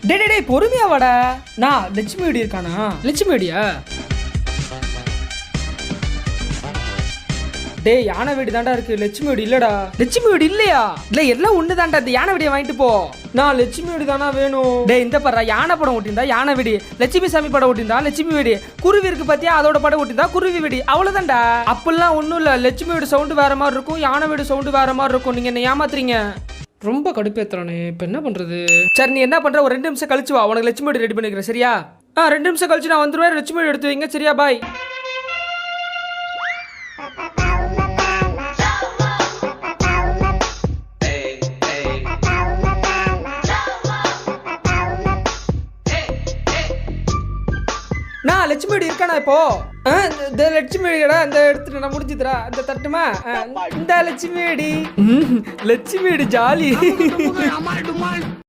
டேய் பொறுமையா வாடா. நான் லட்சுமி வீடு இருக்கானா? லட்சுமி வீடியா? டேய் யானை வீடு தாண்டா இருக்கு, லட்சுமி வீடு இல்லடா. லட்சுமி வீடு இல்லையா? இல்லை எல்லாம் ஒன்று தாண்டா. இந்த யானை வீடியை வாங்கிட்டு போ. நான் லட்சுமி வீடு தானா வேணும். டேய் இந்த படுறா, யானை படம் ஓட்டிருந்தா யானை வீடு, லட்சுமி சாமி படம் ஓட்டிருந்தா லட்சுமி வீடு, குருவி இருக்கு பாத்தியா அதோட படம் ஓட்டிருந்தா குருவி வீடு, அவ்வளவுதான்டா. அப்பெல்லாம் ஒன்றும் இல்லை. லட்சுமி வீடு சவுண்டு வேற மாதிரி இருக்கும், யானை வீடு சவுண்டு வேற மாதிரி இருக்கும். நீங்க என்ன ஏமாத்துறீங்க. ரொம்ப கடுப்பேத்துறானே, இப்போ என்ன பண்றது? சரி நீ என்ன பண்ற, ஒரு 2 நிமிஷம் கழிச்சு வா, உனக்கு லட்சுமி வீடு ரெடி பண்ணிக்கிறேன் சரியா? 2 நிமிஷம் கழிச்சு நான் வந்துருவேன். லட்சுமி வீடு எடுத்து வைங்க சரியா? பாய். நான் லட்சுமி வீடு இருக்கானா இப்போ? இந்த லட்சுமி வீடா இந்த எடுத்துட்டு நான் முடிஞ்சுதுரா. இந்த தட்டுமா இந்த லட்சுமி வீடு. லட்சுமி வீடு ஜாலி.